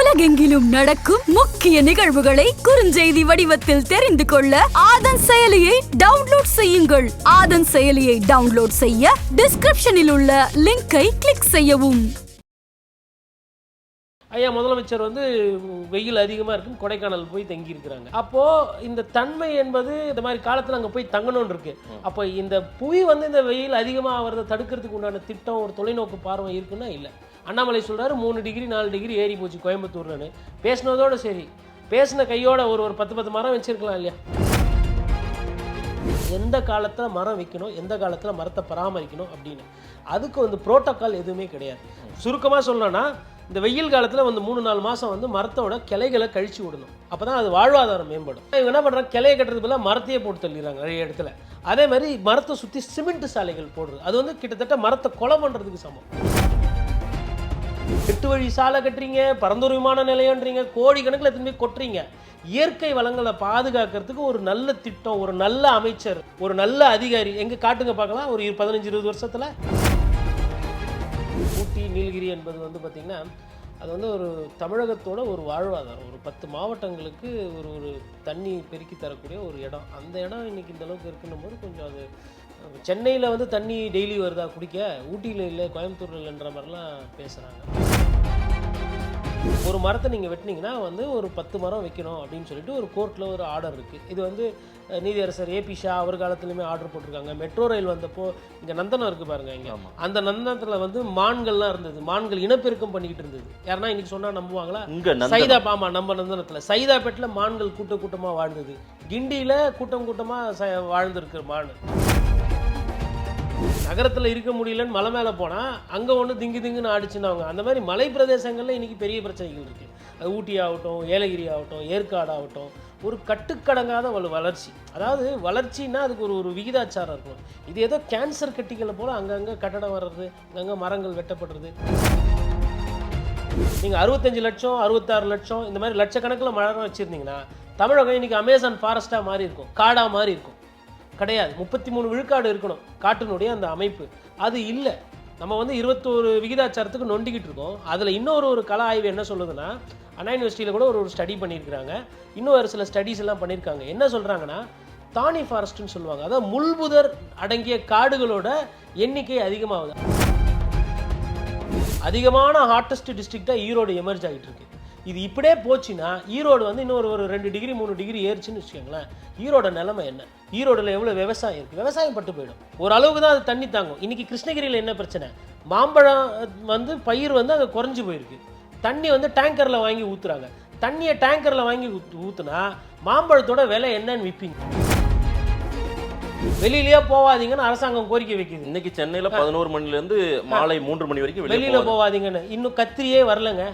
உலகெங்கிலும் நடக்கும் முக்கிய நிகழ்வுகளை குறுஞ்செய்தி வடிவத்தில் தெரிந்து கொள்ள ஆதன் செயலியை டவுன்லோட் செய்யுங்கள். ஆதன் செயலியை டவுன்லோட் செய்ய டிஸ்கிரிப்ஷனில் உள்ள லிங்கை கிளிக் செய்யவும். ஐயா முதலமைச்சர் வெயில் அதிகமாக இருக்குன்னு கொடைக்கானல் போய் தங்கி இருக்கிறாங்க. அப்போது இந்த தன்மை என்பது இந்த மாதிரி காலத்தில் அங்கே போய் தங்கணும்னு இருக்கு. அப்போ இந்த புவி இந்த வெயில் அதிகமாக ஆகிறத தடுக்கிறதுக்கு உண்டான திட்டம், ஒரு தொலைநோக்கு பார்வை இருக்குன்னா இல்லை. அண்ணாமலை சொல்கிறாரு 3 டிகிரி 4 டிகிரி ஏறி போச்சு கோயம்புத்தூர்னு. பேசினதோடு சரி, பேசின கையோட ஒரு 10 மரம் வச்சிருக்கலாம் இல்லையா? எந்த காலத்தில் மரம் வைக்கணும், எந்த காலத்தில் மரத்தை பராமரிக்கணும் அப்படின்னு அதுக்கு புரோட்டோக்கால் எதுவுமே கிடையாது. சுருக்கமாக சொல்லணும்னா, இந்த வெயில் காலத்தில் 3-4 மாதம் மரத்தோட கிளைகளை கழிச்சு விடணும். அப்போ தான் அது வாழ்வாதாரம் மேம்படும். இவங்க என்ன பண்ணுறாங்க, கிளையை கட்டுறது பதிலாக மரத்தையே போட்டு தள்ளிடுறாங்க நிறைய இடத்துல. அதே மாதிரி மரத்தை சுற்றி சிமெண்ட் சாலைகள் போடுறது, அது கிட்டத்தட்ட மரத்தை கொலை பண்ணுறதுக்கு சமம். 8 வழி சாலை கட்டுறீங்க, பரந்தூர் விமான நிலையம்ன்றீங்க, கோடி கணக்கில் திரும்பி கொட்டுறீங்க. இயற்கை வளங்களை பாதுகாக்கிறதுக்கு ஒரு நல்ல திட்டம், ஒரு நல்ல அமைச்சர், ஒரு நல்ல அதிகாரி எங்கே காட்டுங்க பார்க்கலாம். ஒரு 15-20 வருஷத்தில் ஊட்டி நீலகிரி என்பது பார்த்திங்கன்னா, அது ஒரு தமிழகத்தோட ஒரு வாழ்வாதாரம். ஒரு 10 மாவட்டங்களுக்கு ஒரு தண்ணி பெருக்கி தரக்கூடிய ஒரு இடம். அந்த இடம் இன்றைக்கி இந்த அளவுக்கு இருக்குன்னும் போது கொஞ்சம் அது சென்னையில் தண்ணி டெய்லி வருதா குடிக்க, ஊட்டியில் இல்லை கோயம்புத்தூரில் இல்லைன்ற மாதிரிலாம் பேசுகிறாங்க. ஒரு மரத்தை நீங்கள் வெட்டினீங்கன்னா ஒரு 10 மரம் வைக்கணும் அப்படின்னு சொல்லிட்டு ஒரு கோர்ட்டில் ஒரு ஆர்டர் இருக்குது. இது நீதியரசர் ஏபி ஷா அவர் காலத்துலையுமே ஆர்டர் போட்டிருக்காங்க. மெட்ரோ ரயில் வந்தப்போ இங்கே நந்தனம் இருக்குது பாருங்கள், இங்கே அந்த நந்தனத்தில் மான்கள்லாம் இருந்தது. மான்கள் இனப்பெருக்கம் பண்ணிக்கிட்டு இருந்தது. யாருன்னா இன்னைக்கு சொன்னால் நம்புவாங்களா? சைதா பாமா நம்ம நந்தனத்தில் சைதாப்பேட்டில் மான்கள் கூட்டமாக வாழ்ந்தது. கிண்டியில் கூட்டமாக வாழ்ந்துருக்கு மான். நகரத்தில் இருக்க முடியலன்னு மலை மேலே போனால் அங்கே திங்குன்னு ஆடிச்சுன்னு அவங்க. அந்த மாதிரி மலை பிரதேசங்களில் இன்றைக்கி பெரிய பிரச்சனைகள் இருக்குது. அது ஊட்டி ஆகட்டும், ஏலகிரி ஆகட்டும், ஏற்காடு ஆகட்டும், ஒரு கட்டுக்கடங்காத வளர்ச்சி. அதாவது வளர்ச்சின்னா அதுக்கு ஒரு விகிதாச்சாரம் இருக்கணும். இது ஏதோ கேன்சர் கட்டிகளை போல் அங்கங்கே கட்டடம் வர்றது, அங்கங்கே மரங்கள் வெட்டப்படுறது. நீங்கள் 65 லட்சம் 66 லட்சம் இந்த மாதிரி லட்சக்கணக்கில் மரம் வச்சுருந்தீங்கன்னா தமிழகம் இன்றைக்கி அமேசான் ஃபாரஸ்ட்டாக மாறி இருக்கும், காடாக மாறி இருக்கும். கிடையாது, 33 விழுக்காடு இருக்கணும் காட்டினுடைய அந்த அமைப்பு. அது இல்லை. நம்ம 21 விகிதாச்சாரத்துக்கு நொண்டிக்கிட்டு இருக்கோம். அதில் இன்னொரு கள ஆய்வு என்ன சொல்லுதுன்னா, அண்ணா யூனிவர்சிட்டியில் கூட ஒரு ஸ்டடி பண்ணியிருக்கிறாங்க. இன்னும் ஒரு சில ஸ்டடீஸ் எல்லாம் பண்ணியிருக்காங்க. என்ன சொல்கிறாங்கன்னா, தானி ஃபாரஸ்ட்னு சொல்லுவாங்க. அதாவது முள்புதர் அடங்கிய காடுகளோட எண்ணிக்கை அதிகமாகுது. அதிகமான ஹாட்டஸ்ட் டிஸ்ட்ரிக்டாக ஈரோடு எமர்ஜ் ஆகிட்டு இருக்கு. இது இப்படியே போச்சுன்னா ஈரோடு இன்னும் ஒரு 2 டிகிரி 3 டிகிரி ஏறிச்சுன்னு வச்சுக்கோங்களேன். ஈரோட நிலைமை என்ன? ஈரோடில் எவ்வளோ விவசாயம் இருக்குது? விவசாயம் பட்டு போயிடும். ஒரு அளவுக்கு தான் அது தண்ணி தாங்கும். இன்றைக்கி கிருஷ்ணகிரியில் என்ன பிரச்சனை? மாம்பழம் பயிர் அங்கே குறைஞ்சி போயிருக்கு. தண்ணி டேங்கரில் வாங்கி ஊற்றுறாங்க. தண்ணியை டேங்கரில் வாங்கி ஊற்றுனா மாம்பழத்தோட விலை என்னன்னு விற்பீங்க. வெளியிலேயே போவாதீங்கன்னு அரசாங்கம் கோரிக்கை வைக்குது. இன்னைக்கு சென்னையில் 11 மணிலேருந்து மாலை 3 மணி வரைக்கும் வெளியில் போவாதீங்கன்னு. இன்னும் கத்திரியே வரலங்க.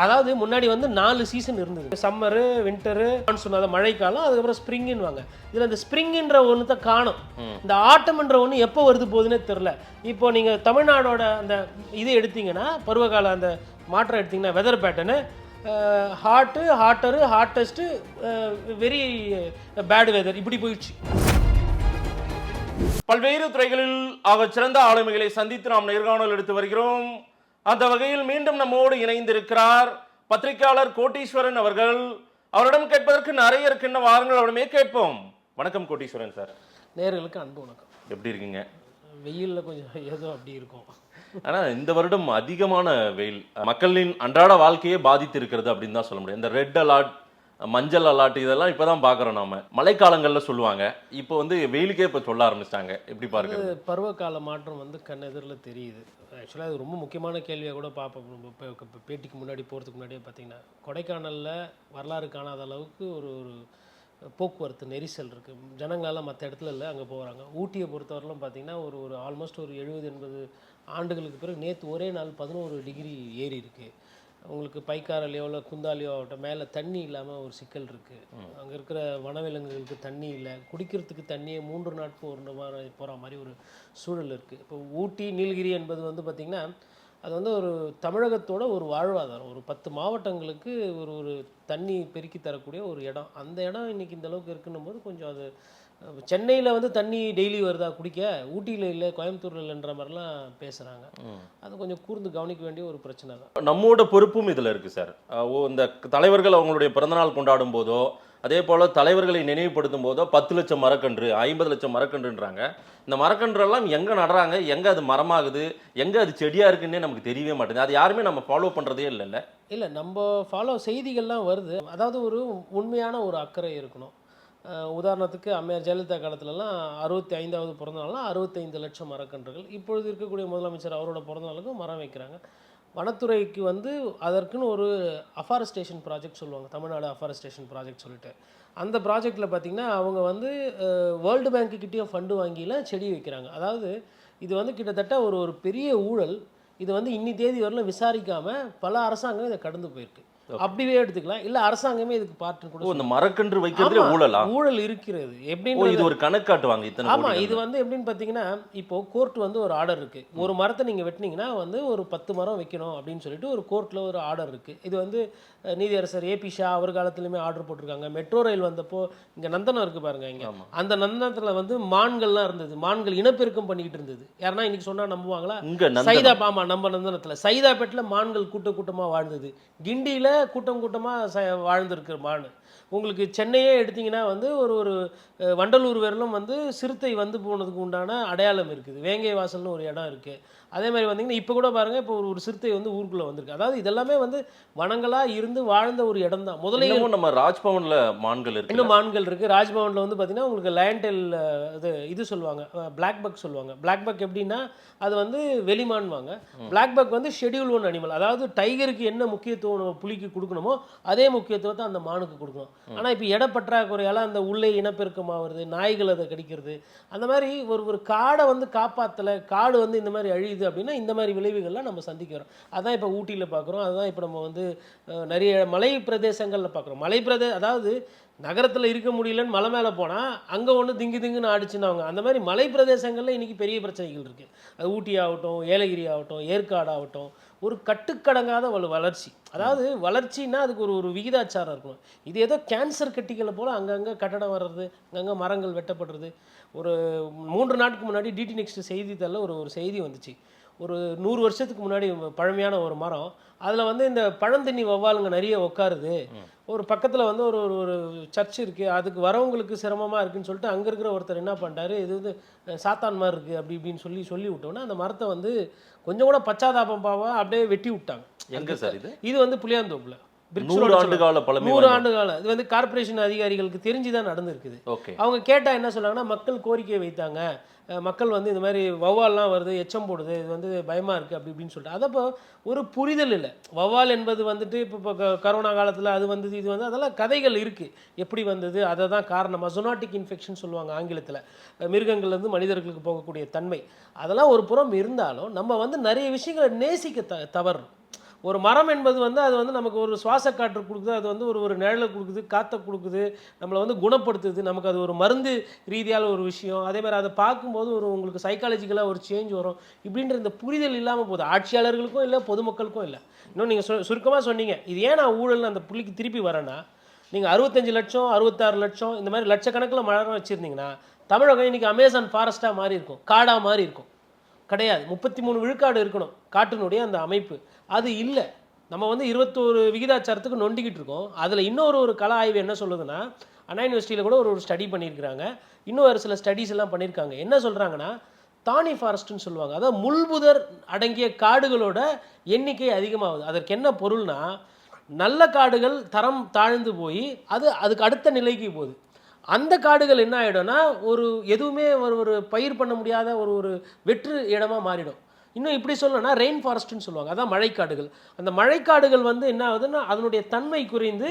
அதாவது முன்னாடி 4 சீசன் இருந்தது. சம்மரு, வின்டரு, மான்சூன், அதாவது மழைக்காலம், அதுக்கப்புறம் ஸ்ப்ரிங்குன்னு வாங்க. இதில் இந்த ஸ்ப்ரிங்குன்ற ஒன்று தான் காணும். இந்த ஆட்டம்ன்ற ஒன்று எப்போ வருது போகுதுன்னே தெரில. இப்போ நீங்கள் தமிழ்நாடோட அந்த இது எடுத்தீங்கன்னா, பருவகால அந்த மாற்றம் எடுத்திங்கன்னா, weather pattern hot, hotter, hottest, very bad weather, இப்படி போயிடுச்சு. பல்வேறு துறைகளில் சிறந்த ஆளுமைகளை சந்தித்து நாம் நேர்காணல் எடுத்து வருகிறோம். அந்த வகையில் மீண்டும் நம்மோடு இணைந்திருக்கிறார் பத்திரிகையாளர் கோட்டீஸ்வரன் அவர்கள். அவரிடம் கேட்பதற்கு நிறைய இருக்கின்ற வாரங்கள் அவரிடமே கேட்போம். வணக்கம் கோட்டீஸ்வரன் சார். நேயர்களுக்கு அன்பு வணக்கம். எப்படி இருக்கீங்க? வெயிலில் கொஞ்சம் ஏதோ அப்படி இருக்கும். ஆனால் இந்த வருடம் அதிகமான வெயில் மக்களின் அன்றாட வாழ்க்கையே பாதித்து இருக்கிறது அப்படின்னு தான் சொல்ல முடியும். இந்த ரெட் அலர்ட், மஞ்சள் அலர்ட் இதெல்லாம் இப்போ தான் பார்க்குறோம். நாம மழைக்காலங்களில் சொல்லுவாங்க, இப்போ வெயிலுக்கே இப்போ சொல்ல ஆரம்பிச்சிட்டாங்க. எப்படி பார்க்குறது? பருவகால மாற்றம் கண் எதிரில் தெரியுது. ஆக்சுவலாக அது ரொம்ப முக்கியமான கேள்வியாக கூட பார்ப்போம். இப்போ பேட்டிக்கு முன்னாடி போகிறதுக்கு முன்னாடியே பார்த்தீங்கன்னா, கொடைக்கானலில் வரலாறு காணாத அளவுக்கு ஒரு போக்குவரத்து நெரிசல் இருக்குது. ஜனங்களால் மற்ற இடத்துல இல்லை, அங்கே போகிறாங்க. ஊட்டியை பொறுத்தவரையிலும் பார்த்தீங்கன்னா ஒரு ஆல்மோஸ்ட் ஒரு 70-80 ஆண்டுகளுக்கு பிறகு நேற்று ஒரே நாள் 11 டிகிரி ஏறி இருக்குது. உங்களுக்கு பைக்காரலையோ இல்லை குந்தாலியோ ஆகட்டும், மேலே தண்ணி இல்லாமல் ஒரு சிக்கல் இருக்குது. அங்கே இருக்கிற வனவிலங்குகளுக்கு தண்ணி இல்லை, குடிக்கிறதுக்கு தண்ணியை 3 நாட்கள் ஒரு மாதிரி போகிற மாதிரி ஒரு சூழல் இருக்குது. இப்போ ஊட்டி நீலகிரி என்பது பார்த்திங்கன்னா, அது ஒரு தமிழகத்தோட ஒரு வாழ்வாதாரம். ஒரு 10 மாவட்டங்களுக்கு ஒரு தண்ணி பெருக்கி தரக்கூடிய ஒரு இடம். அந்த இடம் இன்றைக்கி இந்த அளவுக்கு இருக்குன்னும் போது கொஞ்சம் அது சென்னையில் வந்து தண்ணி டெய்லி வருதா குடிக்க, ஊட்டியில் இல்லை, கோயம்புத்தூரில் இல்லைன்ற மாதிரிலாம் பேசுகிறாங்க. அது கொஞ்சம் கூர்ந்து கவனிக்க வேண்டிய ஒரு பிரச்சனை தான். நம்மோட பொறுப்பும் இதில் இருக்குது சார். இந்த தலைவர்கள் அவங்களுடைய பிறந்தநாள் கொண்டாடும் போதோ, அதே போல் தலைவர்களை நினைவுபடுத்தும் போதோ 10 லட்சம் மரக்கன்று, 50 லட்சம் மரக்கன்றுன்றாங்க. இந்த மரக்கன்றெல்லாம் எங்கே நடுறாங்க, எங்கே அது மரமாகுது, எங்கே அது செடியாக இருக்குன்னே நமக்கு தெரியவே மாட்டேங்குது. அது யாருமே நம்ம ஃபாலோ பண்ணுறதே இல்லைல்ல. இல்லை, நம்ம ஃபாலோ செய்திகள்லாம் வருது. அதாவது ஒரு உண்மையான ஒரு அக்கறை இருக்கணும். உதாரணத்துக்கு அம்மையார் ஜெயலலிதா காலத்துலலாம் 65வது பிறந்தநாள்லாம் 65 லட்சம் மரக்கன்றுகள். இப்பொழுது இருக்கக்கூடிய முதலமைச்சர் அவரோட பிறந்தநாளுக்கும் மரம் வைக்கிறாங்க. வனத்துறைக்கு வந்து அதற்குன்னு ஒரு அஃபாரஸ்டேஷன் ப்ராஜெக்ட் சொல்லுவாங்க, தமிழ்நாடு அஃபாரஸ்டேஷன் ப்ராஜெக்ட் சொல்லிட்டு. அந்த ப்ராஜெக்டில் பார்த்திங்கன்னா அவங்க வந்து வேர்ல்டு பேங்க்குக்கிட்டேயும் ஃபண்டு வாங்கிலாம் செடி வைக்கிறாங்க. அதாவது இது வந்து கிட்டத்தட்ட ஒரு பெரிய ஊழல். இது வந்து இன்னி தேதி வரலும் விசாரிக்காமல் பல அரசாங்கம் இதை கடந்து போயிருக்கு. அப்படியே எடுத்துக்கலாம். இல்ல அரசாங்கமே இதுக்கு பார்ட்னர் கூட. இந்த மரக்கன்று வைக்கிறதுல ஊழலா? ஊழல் இருக்கிறது. எப்படின்னு இது ஒரு கணக்கு காட்டுவாங்க இத்தனை. ஆமா, இது வந்து எப்படின்னு பாத்தீங்கன்னா, இப்போ கோர்ட் வந்து ஒரு ஆர்டர் இருக்கு. ஒரு மரத்தை நீங்க வெட்டினீங்கன்னா வந்து ஒரு 10 மரம் வைக்கணும் அப்படின்னு சொல்லிட்டு ஒரு கோர்ட்ல ஒரு ஆர்டர் இருக்கு. இது வந்து நீதியரசர் ஏபி ஷா அவர் காலத்துலயுமே ஆர்டர் போட்டிருக்காங்க. மெட்ரோ ரயில் வந்தப்போ இங்க நந்தனம் இருக்கு பாருங்க, இங்க அந்த நந்தனத்துல வந்து மான்கள்லாம் இருந்தது. மான்கள் இனப்பெருக்கம் பண்ணிக்கிட்டு இருந்தது. யாருன்னா இன்னைக்கு சொன்னா நம்புவாங்களா? சைதா, ஆமா, நம்ம நந்தனத்துல சைதாப்பேட்டில் மான்கள் கூட்டமா வாழ்ந்தது. கிண்டியில கூட்டமாக வாழ்ந்திருக்கிற மான். உங்களுக்கு சென்னையே எடுத்திங்கன்னா வந்து ஒரு வண்டலூர் வரலும் வந்து சிறுத்தை வந்து போனதுக்கு உண்டான அடையாளம் இருக்குது. வேங்கை வாசல்னு ஒரு இடம் இருக்குது. அதே மாதிரி வந்தீங்கன்னா இப்போ கூட பாருங்கள், இப்போ ஒரு சிறுத்தை வந்து ஊருக்குள்ளே வந்திருக்கு. அதாவது இதெல்லாமே வந்து வனங்களாக இருந்து வாழ்ந்த ஒரு இடம் தான். முதல்ல நம்ம ராஜ்பவனில் மான்கள் இருக்குது, இன்னும் மான்கள் இருக்குது. ராஜ்பவனில் வந்து பார்த்திங்கன்னா உங்களுக்கு லயன்டெல் இது சொல்லுவாங்க, பிளாக் பக் சொல்லுவாங்க. பிளாக் பக் எப்படின்னா அது வந்து வெளிமான்வாங்க. பிளாக் பக் வந்து ஷெட்யூல் 1 அனிமல். அதாவது டைகருக்கு என்ன முக்கியத்துவம் நம்ம புலிக்கு கொடுக்கணுமோ அதே முக்கியத்துவத்தை அந்த மானுக்கு கொடுக்கணும். ஆனால் இப்போ இட பற்றாக்குறையால் அந்த உள்ளே இனப்பெருக்கமாகிறது, நாய்கள் அதை கடிக்கிறது. அந்த மாதிரி ஒரு காடை வந்து காப்பாற்றலை, காடு வந்து இந்த மாதிரி அழியுது அப்படின்னா இந்த மாதிரி விளைவுகள்லாம் நம்ம சந்திக்கிறோம். அதான் இப்போ ஊட்டியில் பார்க்குறோம். அதுதான் இப்போ நம்ம வந்து நிறைய மலை பிரதேசங்களில் பார்க்குறோம். அதாவது நகரத்தில் இருக்க முடியலன்னு மலை மேலே போனால் அங்கே ஒன்று திங்குன்னு ஆடிச்சுன்னு அவங்க. அந்த மாதிரி மலை பிரதேசங்களில் இன்றைக்கி பெரிய பிரச்சனைகள் இருக்குது. அது ஊட்டி ஆகட்டும், ஏலகிரி ஆகட்டும், ஏற்காடு ஆகட்டும், ஒரு கட்டுக்கடங்காத வளர்ச்சி. அதாவது வளர்ச்சின்னா அதுக்கு ஒரு விகிதாச்சாரம் இருக்கணும். இது ஏதோ கேன்சர் கட்டிகளை போல் அங்கங்கே கட்டடம் வர்றது, அங்கங்கே மரங்கள் வெட்டப்படுறது. ஒரு 3 நாட்டுக்கு முன்னாடி டிடி நெக்ஸ்ட் செய்தித்தாளில் ஒரு செய்தி வந்துச்சு. ஒரு 100 வருஷத்துக்கு முன்னாடி பழமையான ஒரு மரம், அதில் வந்து இந்த பழந்தண்ணி வௌவாலுங்க நிறைய உட்காருது. ஒரு பக்கத்தில் வந்து ஒரு சர்ச் இருக்குது, அதுக்கு வரவங்களுக்கு சிரமமாக இருக்குதுன்னு சொல்லிட்டு அங்கே இருக்கிற ஒருத்தர் என்ன பண்ணிட்டாரு, இது வந்து சாத்தான் மாதிரி இருக்குது அப்படி இப்படின்னு சொல்லி விட்டோன்னா அந்த மரத்தை வந்து கொஞ்சம் கூட பச்சாதாபம் பாவா அப்படியே வெட்டி விட்டாங்க. எங்கே சார் இது வந்து புளியாந்தோப்பில் 100 ஆண்டு கால இது வந்து கார்பரேஷன் அதிகாரிகளுக்கு தெரிஞ்சுதான் நடந்திருக்குது. ஓகே, அவங்க கேட்டால் என்ன சொன்னாங்கன்னா, மக்கள் கோரிக்கை வைத்தாங்க, மக்கள் வந்து இந்த மாதிரி வௌவால்லாம் வருது, எச்சம் போடுது, இது வந்து பயமாக இருக்குது அப்படி இப்படின்னு சொல்லிட்டு. அதப்போ ஒரு புரிதல் இல்லை. வௌவால் என்பது வந்துட்டு இப்போ கரோனா காலத்தில் அது வந்தது, இது வந்து அதெல்லாம் கதைகள் இருக்குது. எப்படி வந்தது, அதை தான் காரணமாக ஜூனாட்டிக் இன்ஃபெக்ஷன் சொல்லுவாங்க ஆங்கிலத்தில். மிருகங்கள்லேருந்து மனிதர்களுக்கு போகக்கூடிய தன்மை அதெல்லாம் ஒரு புறம் இருந்தாலும் நம்ம வந்து நிறைய விஷயங்களை நேசிக்க தவறுறோம். ஒரு மரம் என்பது வந்து அது வந்து நமக்கு ஒரு சுவாச காற்று கொடுக்குது, அது வந்து ஒரு நிழலை கொடுக்குது, காற்றை கொடுக்குது, நம்மளை வந்து குணப்படுத்துது. நமக்கு அது ஒரு மருந்து ரீதியான ஒரு விஷயம். அதே மாதிரி அதை பார்க்கும்போது உங்களுக்கு சைக்காலஜிக்கலாக ஒரு சேஞ்ச் வரும். இப்படின்ற இந்த புரிதல் இல்லாமல் போகுது. ஆட்சியாளர்களுக்கும் இல்லை, பொதுமக்களுக்கும் இல்லை. இன்னும் நீங்கள் சுருக்கமாக சொன்னீங்க, இது ஏன் நான் ஊழல்னு அந்த புள்ளிக்கு திருப்பி வரேன்னா, நீங்கள் 65 லட்சம் 66 லட்சம் இந்த மாதிரி லட்சக்கணக்கில் மரம் வச்சுருந்தீங்கன்னா தமிழகம் இன்றைக்கி அமேசான் ஃபாரஸ்ட்டாக மாறி இருக்கும், காடாக மாறி இருக்கும். கிடையாது, 33 விழுக்காடு இருக்கணும் காட்டினுடைய அந்த அமைப்பு. அது இல்லை. நம்ம வந்து 21 விகிதாச்சாரத்துக்கு நொண்டிக்கிட்டு இருக்கோம். அதில் இன்னொரு கள ஆய்வு என்ன சொல்லுதுன்னா, அண்ணா யூனிவர்சிட்டியில் கூட ஒரு ஸ்டடி பண்ணியிருக்கிறாங்க, இன்னும் ஒரு சில ஸ்டடீஸ் எல்லாம் பண்ணியிருக்காங்க. என்ன சொல்கிறாங்கன்னா, தானி ஃபாரஸ்ட்னு சொல்லுவாங்க. அதாவது முள்புதர் அடங்கிய காடுகளோட எண்ணிக்கை அதிகமாகுது. அதற்கு என்ன பொருள்னா, நல்ல காடுகள் தரம் தாழ்ந்து போய் அதுக்கு அடுத்த நிலைக்கு போகுது. அந்த காடுகள் என்ன ஆகிடும்னா, எதுவுமே ஒரு பயிர் பண்ண முடியாத ஒரு வெற்று இடமா மாறிடும். இன்னும் இப்படி சொல்லணும்னா ரெயின் ஃபாரஸ்ட்னு சொல்லுவாங்க. அதான் மழைக்காடுகள். அந்த மழைக்காடுகள் வந்து என்ன ஆகுதுன்னா அதனுடைய தன்மை குறைந்து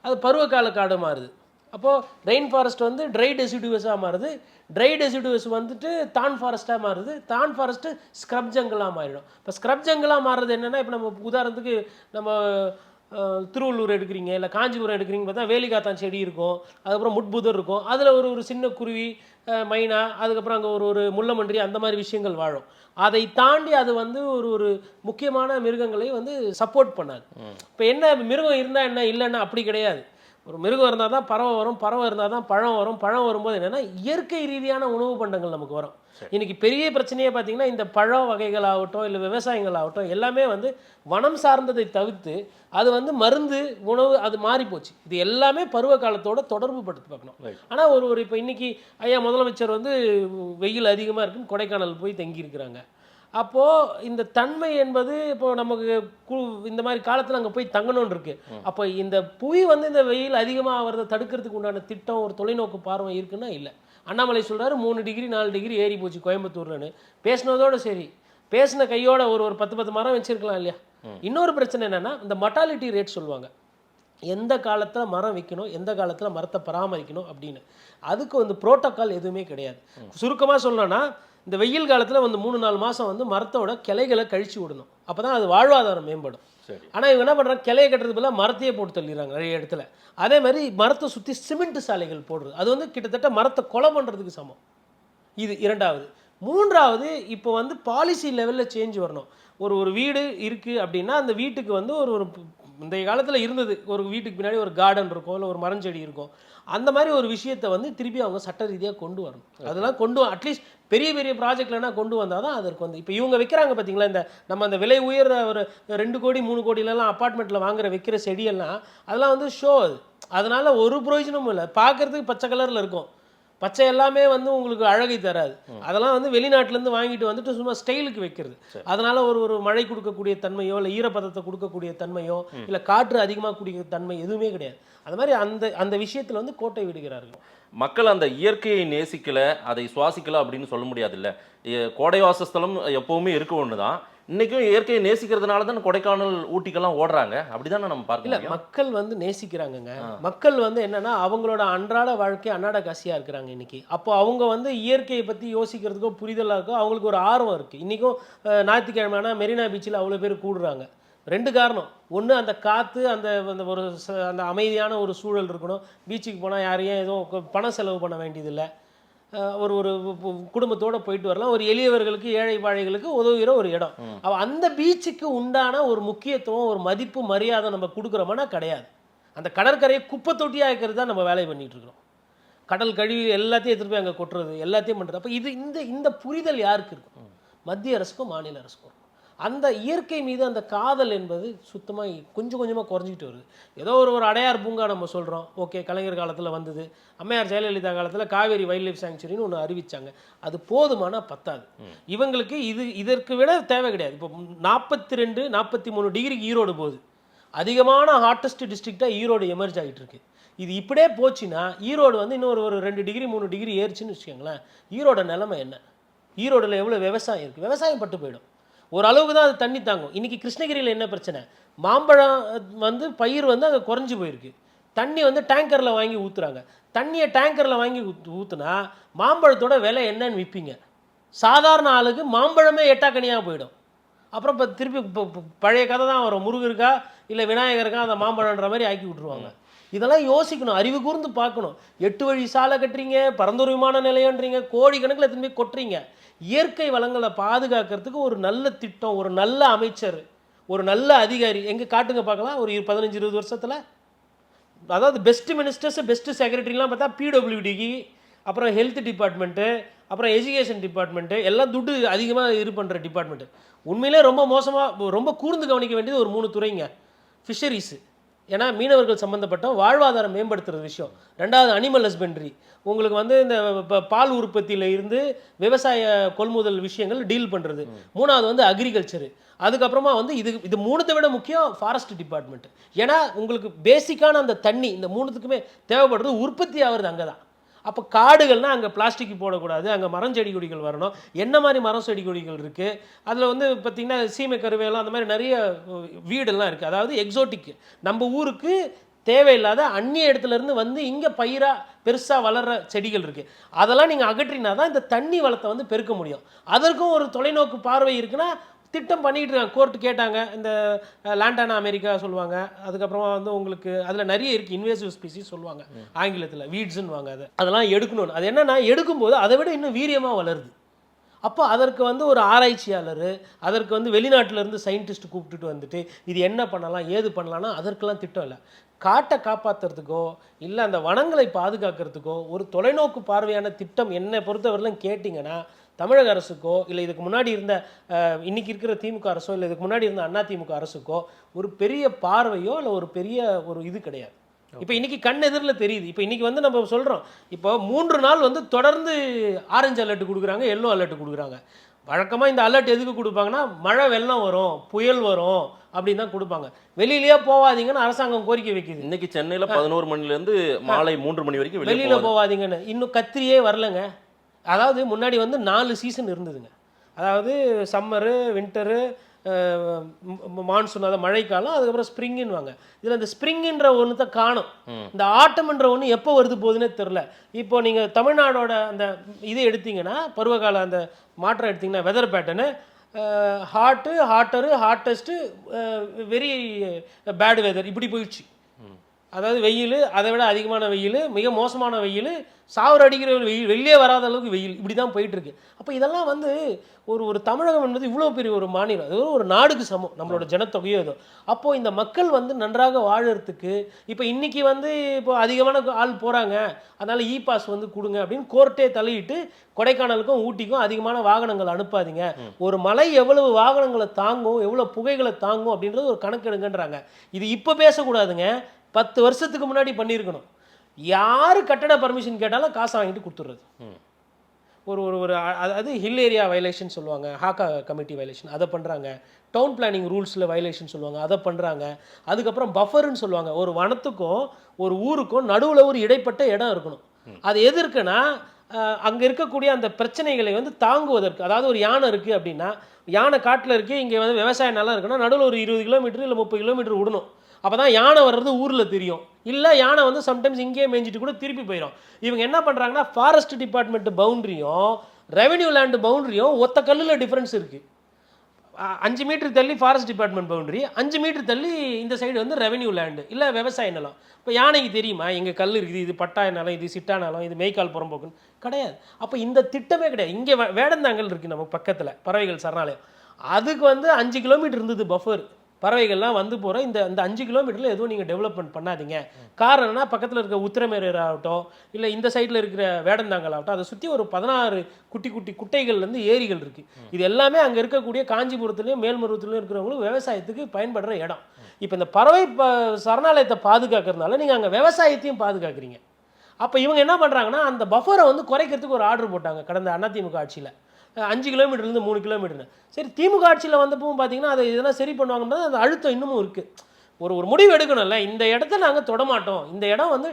அது பருவகால காடு மாறுது. அப்போது ரெயின் ஃபாரஸ்ட் வந்து ட்ரை டெசிடுவஸாக மாறுது, ட்ரை டெசிடுவஸ் வந்துட்டு தான் ஃபாரஸ்ட்டாக மாறுது, தான் ஃபாரஸ்ட்டு ஸ்க்ரப் ஜங்கலாக மாறிடும். இப்போ ஸ்க்ரப் ஜங்கலாக மாறுறது என்னென்னா, இப்போ நம்ம உதாரணத்துக்கு நம்ம திருவள்ளூர் எடுக்கிறீங்க, இல்லை காஞ்சிபுரம் எடுக்கிறீங்க பார்த்தா வேலிகாத்தான் செடி இருக்கும், அதுக்கப்புறம் முட்புதர் இருக்கும், அதில் ஒரு சின்ன குருவி, மைனா, அதுக்கப்புறம் அங்கே ஒரு முள்ளமன்றி, அந்த மாதிரி விஷயங்கள் வாழும். அதை தாண்டி அது வந்து ஒரு முக்கியமான மிருகங்களை வந்து சப்போர்ட் பண்ணாது. இப்போ என்ன மிருகம் இருந்தால் என்ன, இல்லைன்னா அப்படி கிடையாது. ஒரு மிருகம் இருந்தால் தான் பறவை வரும், பறவை இருந்தால் தான் பழம் வரும், பழம் வரும்போது என்னென்னா இயற்கை ரீதியான உணவு பண்டங்கள் நமக்கு வரும். இன்றைக்கி பெரிய பிரச்சனையே பார்த்திங்கன்னா இந்த பழ வகைகள் ஆகட்டும் இல்லை விவசாயங்கள் ஆகட்டும் எல்லாமே வந்து வனம் சார்ந்ததை தவிர்த்து அது வந்து மருந்து உணவு அது மாறி போச்சு. இது எல்லாமே பருவ காலத்தோட தொடர்பு படுத்தி பார்க்கணும். ஆனால் ஒரு இப்போ இன்றைக்கி ஐயா முதலமைச்சர் வந்து வெயில் அதிகமாக இருக்குன்னு கொடைக்கானல் போய் தங்கியிருக்கிறாங்க. அப்போது இந்த தன்மை என்பது இப்போ நமக்கு இந்த மாதிரி காலத்தில் அங்கே போய் தங்கணும்னு இருக்குது. அப்போ இந்த புவி வந்து இந்த வெயில் அதிகமாக ஆகிறத தடுக்கிறதுக்கு உண்டான திட்டம் ஒரு தொலைநோக்கு பார்வை இருக்குன்னா இல்லை. அண்ணாமலை சொல்கிறாரு 3 டிகிரி 4 டிகிரி ஏறி போச்சு கோயம்புத்தூர்லன்னு. பேசினதோடு சரி, பேசின கையோட ஒரு 10 மரம் வச்சுருக்கலாம் இல்லையா. இன்னொரு பிரச்சனை என்னென்னா இந்த மொட்டாலிட்டி ரேட் சொல்லுவாங்க, எந்த காலத்தில் மரம் வைக்கணும், எந்த காலத்தில் மரத்தை பராமரிக்கணும் அப்படின்னு. அதுக்கு வந்து புரோட்டோக்கால் எதுவுமே கிடையாது. சுருக்கமாக சொல்லணும்னா இந்த வெயில் காலத்தில் வந்து 3-4 மாதம் வந்து மரத்தோட கிளைகளை கழிச்சு விடணும். அப்போ தான் அது வாழ்வாதாரம் மேம்படும். ஆனால் இவங்க என்ன பண்ணுறாங்க, கிளையை கட்டுறது பதிலாக மரத்தையே போட்டு தள்ளிடுறாங்க நிறைய இடத்துல. அதே மாதிரி மரத்தை சுற்றி சிமெண்ட் சாலைகள் போடுறது, அது வந்து கிட்டத்தட்ட மரத்தை கொலை பண்ணுறதுக்கு சமம். இது இரண்டாவது. மூன்றாவது, இப்போ வந்து பாலிசி லெவலில் சேஞ்ச் வரணும். ஒரு வீடு இருக்குது அப்படின்னா அந்த வீட்டுக்கு வந்து ஒரு இந்த காலத்தில் இருந்தது, ஒரு வீட்டுக்கு பின்னாடி ஒரு கார்டன் இருக்கும், இல்லை ஒரு மரஞ்செடி இருக்கும். அந்த மாதிரி ஒரு விஷயத்தை வந்து திருப்பி அவங்க சட்ட ரீதியாக கொண்டு வரணும். அதெல்லாம் அட்லீஸ்ட் பெரிய பெரிய ப்ராஜெக்ட்லனா கொண்டு வந்தால் தான் அதற்கு வந்து இப்போ இவங்க வைக்கிறாங்க பார்த்தீங்களா, இந்த நம்ம அந்த விலை உயர் ஒரு 2 கோடி 3 கோடியிலலாம் அப்பார்ட்மெண்ட்டில் வைக்கிற செடியெல்லாம் அதெல்லாம் வந்து ஷோ. அதனால ஒரு பிரயோஜனமும் இல்லை. பார்க்குறதுக்கு பச்சை கலரில் இருக்கும், பச்சை எல்லாமே வந்து உங்களுக்கு அழகை தராது. அதெல்லாம் வந்து வெளிநாட்டிலேருந்து வாங்கிட்டு வந்துட்டு சும்மா ஸ்டைலுக்கு வைக்கிறது. அதனால ஒரு மழை கொடுக்கக்கூடிய தன்மையோ இல்லை ஈரப்பதத்தை கொடுக்கக்கூடிய தன்மையோ இல்லை காற்று அதிகமாக குடிக்கிற தன்மை எதுவுமே கிடையாது. அது மாதிரி அந்த விஷயத்தில் வந்து கோட்டை விடுகிறார்கள். மக்கள் அந்த இயற்கையை நேசிக்கல, அதை சுவாசிக்கல அப்படின்னு சொல்ல முடியாது. இல்லை, கோடை வாசஸ்தலம் எப்பவுமே இருக்க ஒன்று தான். இன்றைக்கும் இயற்கையை நேசிக்கிறதுனால தான் கொடைக்கானல் ஊட்டிக்கெல்லாம் ஓடுறாங்க. அப்படிதானே நம்ம பார்க்கல. இல்லை, மக்கள் வந்து நேசிக்கிறாங்கங்க. மக்கள் வந்து என்னன்னா அவங்களோட அன்றாட வாழ்க்கை அன்னாட காசியாக இருக்கிறாங்க இன்னைக்கு. அப்போ அவங்க வந்து இயற்கையை பற்றி யோசிக்கிறதுக்கோ புரிதலாக இருக்கோ அவங்களுக்கு ஒரு ஆர்வம் இருக்குது. இன்றைக்கும் ஞாயிற்றுக்கிழமைனா மெரினா பீச்சில் அவ்வளோ பேர் கூடுறாங்க. 2 காரணம். ஒன்று, அந்த காற்று, அந்த அந்த அமைதியான ஒரு சூழல் இருக்கணும். பீச்சுக்கு போனால் யாரையும் எதுவும் பணம் செலவு பண்ண வேண்டியதில்லை. ஒரு குடும்பத்தோடு போயிட்டு வரலாம். ஒரு எளியவர்களுக்கு ஏழை பாழைகளுக்கு உதவுகிற ஒரு இடம். அந்த பீச்சுக்கு உண்டான ஒரு முக்கியத்துவம், ஒரு மதிப்பு, மரியாதை நம்ம கொடுக்குறோம்னா கிடையாது. அந்த கடற்கரையை குப்பை தொட்டியாக இருக்கிறது தான் நம்ம வேலையை பண்ணிகிட்டு இருக்கிறோம். கடல் கழிவு எல்லாத்தையும் எடுத்துகிட்டு போய் அங்கே கொட்டுறது, எல்லாத்தையும் பண்ணுறது. அப்போ இந்த புரிதல் யாருக்கு இருக்கும்? மத்திய அரசுக்கும் மாநில அரசுக்கும். அந்த இயற்கை மீது அந்த காதல் என்பது சுத்தமாக கொஞ்சம் கொஞ்சமாக குறைஞ்சிக்கிட்டு வருது. ஏதோ ஒரு அடையார் பூங்கா நம்ம சொல்கிறோம், ஓகே, கலைஞர் காலத்தில் வந்தது. அம்மையார் ஜெயலலிதா காலத்தில் காவேரி வைல்ட் லைஃப் சாங்சுரின்னு ஒன்று அறிவித்தாங்க. அது போதுமானா பத்தாது. இவங்களுக்கு இதற்கு விட தேவை கிடையாது. இப்போ 42, 43 டிகிரிக்கு ஈரோடு போகுது. அதிகமான ஹாட்டஸ்ட் டிஸ்ட்ரிக்டாக ஈரோடு எமர்ஜ் ஆகிட்டு இருக்கு. இது இப்படியே போச்சுன்னா ஈரோடு வந்து இன்னும் ஒரு 2 டிகிரி 3 டிகிரி ஏறிச்சுன்னு வச்சுக்கோங்களேன். ஈரோட நிலைமை என்ன? ஈரோடில் எவ்வளோ விவசாயம் இருக்குது? விவசாயம் பட்டு போயிடும். ஓரளவுக்கு தான் அது தண்ணி தாங்கும். இன்றைக்கி கிருஷ்ணகிரியில் என்ன பிரச்சனை? மாம்பழம் வந்து பயிர் வந்து அங்கே குறைஞ்சி போயிருக்கு. தண்ணி வந்து டேங்கரில் வாங்கி ஊற்றுறாங்க. தண்ணியை டேங்கரில் வாங்கி ஊற்றுனா மாம்பழத்தோட விலை என்னன்னு விற்பீங்க? சாதாரண ஆளுக்கு மாம்பழமே எட்டாக்கனியாக போயிடும். அப்புறம் இப்போ திருப்பி பழைய கதை தான் வரும். முருகருக்கா இல்லை விநாயகருக்கா அந்த மாம்பழன்ற மாதிரி ஆக்கி விட்ருவாங்க. இதெல்லாம் யோசிக்கணும், அறிவு கூர்ந்து பார்க்கணும். 8 வழி சாலை கட்டுறீங்க, பரந்தூர் விமான நிலையன்றீங்க, கோடிக்கணக்கில் திரும்பி கொட்டுறீங்க. இயற்கை வளங்களை பாதுகாக்கிறதுக்கு ஒரு நல்ல திட்டம், ஒரு நல்ல அமைச்சர், ஒரு நல்ல அதிகாரி எங்கே காட்டுங்க பார்க்கலாம். ஒரு 15-20 வருஷத்தில் அதாவது பெஸ்ட் மினிஸ்டர்ஸ், பெஸ்ட் செக்ரட்டரிலாம் பார்த்தா பிடபிள்யூடிக்கு, அப்புறம் ஹெல்த் டிபார்ட்மெண்ட்டு, அப்புறம் எஜுகேஷன் டிபார்ட்மெண்ட்டு, எல்லாம் துட்டு அதிகமாக இது பண்ணுற டிபார்ட்மெண்ட்டு. உண்மையிலே ரொம்ப மோசமாக, ரொம்ப கூர்ந்து கவனிக்க வேண்டியது ஒரு 3 துறைங்க. ஃபிஷரிஸு, ஏன்னா மீனவர்கள் சம்மந்தப்பட்ட வாழ்வாதாரம் மேம்படுத்துகிற விஷயம். 2வது அனிமல் ஹஸ்பெண்ட்ரி, உங்களுக்கு வந்து இந்த பால் உற்பத்தியில் இருந்து விவசாய கொள்முதல் விஷயங்கள் டீல் பண்ணுறது. 3வது வந்து அக்ரிகல்ச்சரு. அதுக்கப்புறமா வந்து இது 3த்தை விட முக்கியம் ஃபாரஸ்ட் டிபார்ட்மெண்ட். ஏன்னா உங்களுக்கு பேசிக்கான அந்த தண்ணி இந்த 3த்துக்குமே தேவைப்படுறது உற்பத்தி ஆகிறது அங்கே தான். அப்போ காடுகள்னால் அங்கே பிளாஸ்டிக் போடக்கூடாது, அங்கே மரம் செடி கொடிகள் வரணும். என்ன மாதிரி மரம் செடி கொடிகள் இருக்குது? அதில் வந்து பார்த்திங்கன்னா சீமை கருவேலம் அந்த மாதிரி நிறைய வீடெல்லாம் இருக்குது. அதாவது எக்ஸோட்டிக், நம்ம ஊருக்கு தேவையில்லாத அந்நிய இடத்துலேருந்து வந்து இங்கே பயிராக பெருசாக வளர்கிற செடிகள் இருக்குது. அதெல்லாம் நீங்கள் அகற்றினா தான் இந்த தண்ணி வளத்தை வந்து பெருக்க முடியும். அதற்கும் ஒரு தொலைநோக்கு பார்வை இருக்குன்னா திட்டம் பண்ணிக்கிட்டு இருக்காங்க. கோர்ட்டு கேட்டாங்க, இந்த லாண்டானா அமெரிக்கா சொல்லுவாங்க. அதுக்கப்புறமா வந்து உங்களுக்கு அதில் நிறைய இருக்குது, இன்வேசிவ் ஸ்பீசிஸ் சொல்லுவாங்க ஆங்கிலத்தில், வீட்ஸுன்னு வாங்க. அதெல்லாம் எடுக்கணும். அது என்னென்னா எடுக்கும்போது அதை விட இன்னும் வீரியமாக வளருது. அப்போ அதற்கு வந்து ஒரு ஆராய்ச்சியாளர், அதற்கு வந்து வெளிநாட்டிலேருந்து சயின்டிஸ்ட் கூப்பிட்டுட்டு வந்துட்டு இது என்ன பண்ணலாம் ஏது பண்ணலாம்னா அதற்கெல்லாம் திட்டம் இல்லை. காட்டை காப்பாற்றுறதுக்கோ இல்லை அந்த வனங்களை பாதுகாக்கிறதுக்கோ ஒரு தொலைநோக்கு பார்வையான திட்டம் என்னை பொறுத்தவரையிலும் கேட்டிங்கன்னா தமிழக அரசுக்கோ இல்லை இதுக்கு முன்னாடி இருந்த இன்னைக்கு இருக்கிற திமுக அரசோ இல்லை இதுக்கு முன்னாடி இருந்த அதிமுக அரசுக்கோ ஒரு பெரிய பார்வையோ இல்லை ஒரு பெரிய ஒரு இது கிடையாது. இப்போ இன்னைக்கு கண் எதிரில் தெரியுது. இப்போ இன்னைக்கு வந்து நம்ம சொல்கிறோம், இப்போ 3 நாள் வந்து தொடர்ந்து ஆரஞ்சு அலர்ட் கொடுக்குறாங்க, எல்லோ அலர்ட் கொடுக்குறாங்க. வழக்கமாக இந்த அலர்ட் எதுக்கு கொடுப்பாங்கன்னா மழை வெள்ளம் வரும் புயல் வரும் அப்படின்னு தான் கொடுப்பாங்க. வெளியிலேயே போகாதீங்கன்னு அரசாங்கம் கோரிக்கை வைக்குது. இன்னைக்கு சென்னையில் 11 மணிலேருந்து மாலை 3 மணி வரைக்கும் வெளியில் போகாதீங்கன்னு. இன்னும் கத்திரியே வரலங்க. அதாவது முன்னாடி வந்து 4 சீசன் இருந்ததுங்க. அதாவது சம்மரு, வின்டரு, மான்சூன், அதாவது மழைக்காலம், அதுக்கப்புறம் ஸ்ப்ரிங்குன்னுவாங்க. இதில் இந்த ஸ்ப்ரிங்குன்ற ஒன்று தான் காணும். இந்த ஆட்டம்ன்ற ஒன்று எப்போ வருது போகுதுன்னே தெரில. இப்போ நீங்கள் தமிழ்நாடோட அந்த இது எடுத்தீங்கன்னா பருவகால அந்த மாற்றம் எடுத்திங்கன்னா weather pattern hot, hotter, hottest, very bad weather இப்படி போயிடுச்சு. அதாவது வெயில், அதை விட அதிகமான வெயில், மிக மோசமான வெயில், சாவர் அடிக்கிற வெயில், வெளியே வராத அளவுக்கு வெயில், இப்படி தான் போயிட்டுருக்கு. அப்போ இதெல்லாம் வந்து ஒரு தமிழகம் என்பது இவ்வளோ பெரிய ஒரு மாநிலம், அது ஒரு நாடுக்கு சமம் நம்மளோட ஜனத்தொகையோ ஏதோ. அப்போது இந்த மக்கள் வந்து நன்றாக வாழறதுக்கு இப்போ இன்றைக்கி வந்து இப்போ அதிகமான ஆள் போகிறாங்க, அதனால் இ பாஸ் வந்து கொடுங்க அப்படின்னு கோர்ட்டே தலையிட்டு கொடைக்கானலுக்கும் ஊட்டிக்கும் அதிகமான வாகனங்கள் அனுப்பாதீங்க, ஒரு மலை எவ்வளவு வாகனங்களை தாங்கும் எவ்வளோ புகைகளை தாங்கும் அப்படின்றது ஒரு கணக்கெடுங்கன்றாங்க. இது இப்போ பேசக்கூடாதுங்க, 10 வருஷத்துக்கு முன்னாடி பண்ணியிருக்கணும். யார் கட்டட பர்மிஷன் கேட்டாலும் காசை வாங்கிட்டு கொடுத்துட்றது. ஒரு ஒரு ஒரு அது ஹில் ஏரியா வயலேஷன் சொல்லுவாங்க, ஹாக்கா கமிட்டி வயலேஷன் அதை பண்ணுறாங்க, டவுன் பிளானிங் ரூல்ஸில் வயலேஷன் சொல்லுவாங்க அதை பண்ணுறாங்க. அதுக்கப்புறம் பஃபர்னு சொல்லுவாங்க, ஒரு வனத்துக்கும் ஒரு ஊருக்கும் நடுவில் ஒரு இடைப்பட்ட இடம் இருக்கணும். அது எது இருக்குன்னா அங்கே இருக்கக்கூடிய அந்த பிரச்சனைகளை வந்து தாங்குவதற்கு. அதாவது ஒரு யானை இருக்குது அப்படின்னா, யானை காட்டில் இருக்குது, இங்கே வந்து விவசாய நிலம் இருக்குன்னா நடுவில் ஒரு 20 கிலோமீட்டர் இல்லை 30 கிலோமீட்டர் விடணும். அப்போ தான் யானை வர்றது ஊரில் தெரியும். இல்லை யானை வந்து சம்டைம்ஸ் இங்கேயே மேய்ஞ்சிட்டு கூட திருப்பி போயிடும். இவங்க என்ன பண்ணுறாங்கன்னா ஃபாரஸ்ட் டிபார்ட்மெண்ட் பவுண்ட்ரியும் ரெவென்யூ லேண்டு பவுண்ட்ரியும் ஒத்த கல்லில் டிஃப்ரென்ஸ் இருக்குது. 5 மீட்டர் தள்ளி ஃபாரஸ்ட் டிபார்ட்மெண்ட் பவுண்ட்ரி, 5 மீட்டர் தள்ளி இந்த சைடு வந்து ரெவென்யூ லேண்டு இல்லை விவசாய நிலம். இப்போ யானைக்கு தெரியுமா இங்கே கல் இருக்குது, இது பட்டாய நிலம், இது சிட்டா நிலம், இது மேய்க்கால் புறம்போக்குன்னு கிடையாது. அப்போ இந்த திட்டமே கிடையாது. இங்கே வேடந்தாங்கல் இருக்குது நம்ம பக்கத்தில் பறவைகள் சரணாலயம், அதுக்கு வந்து 5 கிலோமீட்டர் இருந்தது பஃபர், பறவைகள்லாம் வந்து போகிற இந்த 5 கிலோமீட்டரில் எதுவும் நீங்கள் டெவலப்மெண்ட் பண்ணாதீங்க. காரணம்னா பக்கத்தில் இருக்க உத்திரமேரூர் ஆகட்டும் இல்லை இந்த சைடில் இருக்கிற வேடந்தாங்கல் ஆகட்டும், அதை சுற்றி ஒரு 16 குட்டி குட்டி குட்டைகள்லேருந்து ஏரிகள் இருக்குது. இது எல்லாமே அங்கே இருக்கக்கூடிய காஞ்சிபுரத்துலேயும் மேல்மருவத்துலேயும் இருக்கிறவங்களுக்கு விவசாயத்துக்கு பயன்படுற இடம். இப்போ இந்த பறவை சரணாலயத்தை பாதுகாக்கிறதுனால நீங்கள் அங்கே விவசாயத்தையும் பாதுகாக்கிறீங்க. அப்போ இவங்க என்ன பண்ணுறாங்கன்னா அந்த பஃபரை வந்து குறைக்கிறதுக்கு ஒரு ஆர்டர் போட்டாங்க கடந்த அதிமுக ஆட்சியில், 5 கிலோமீட்டர்லேருந்து 3 கிலோமீட்டர்னு. சரி, திமுக ஆட்சியில் வந்தப்பவும் பார்த்தீங்கன்னா அதை இதெல்லாம் சரி பண்ணுவாங்கன்றது அந்த அழுத்தம் இன்னமும் இருக்குது. ஒரு முடிவு எடுக்கணும்ல, இந்த இடத்த நாங்கள் தொடமாட்டோம், இந்த இடம் வந்து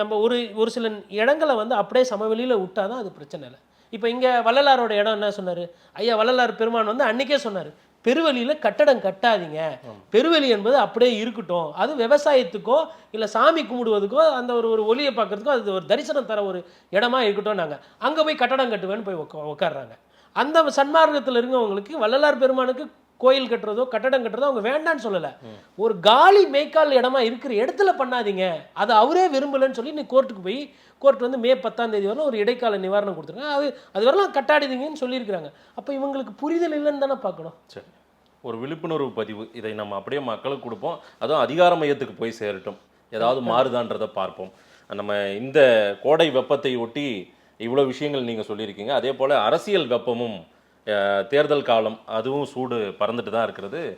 நம்ம ஒரு சில இடங்களை வந்து அப்படியே சமவெளியில் விட்டால் தான் அது பிரச்சனை இல்லை. இப்போ இங்கே வள்ளலாரோட இடம் என்ன சொன்னார் ஐயா, வள்ளலார் பெருமான் வந்து அன்றைக்கே சொன்னார், பெருவெளியில் கட்டடம் கட்டாதீங்க, பெருவெளி என்பது அப்படியே இருக்கட்டும், அது விவசாயத்துக்கோ இல்லை சாமி கும்பிடுவதுக்கோ அந்த ஒரு ஒளியை பார்க்கறதுக்கோ அது ஒரு தரிசனம் தர ஒரு இடமா இருக்கட்டும். நாங்கள் அங்கே போய் கட்டடம் கட்டுவேன்னு போய் உட்காடுறாங்க. அந்த சன்மார்க்கத்தில் இருக்கவங்களுக்கு வள்ளலார் பெருமானுக்கு கோயில் கட்டுறதோ கட்டடம் கட்டுறதோ அவங்க வேண்டான்னு சொல்லலை, ஒரு காலி மேய்க்கால் இடமா இருக்கிற இடத்துல பண்ணாதீங்க, அது அவரே விரும்பலைன்னு சொல்லி நீ கோர்ட்டுக்கு போய் கோர்ட் வந்து மே 10ஆம் தேதி வரலாம் ஒரு இடைக்கால நிவாரணம் கொடுத்துருக்காங்க. அது வரலாம் கட்டாடிதீங்கன்னு சொல்லியிருக்கிறாங்க. அப்போ இவங்களுக்கு புரிதல் இல்லைன்னு தானே பார்க்கணும். சரி, ஒரு விழிப்புணர்வு பதிவு, இதை நம்ம அப்படியே மக்களுக்கு கொடுப்போம், அதுவும் அதிகார மையத்துக்கு போய் சேரட்டும், ஏதாவது மாறுதான்றதை பார்ப்போம். நம்ம இந்த கோடை வெப்பத்தை ஒட்டி இவ்வளோ விஷயங்கள் நீங்கள் சொல்லியிருக்கீங்க. அதே போல் அரசியல் வெப்பமும் தேர்தல் காலம் அதுவும் சூடு பறந்துட்டு தான் இருக்கிறது.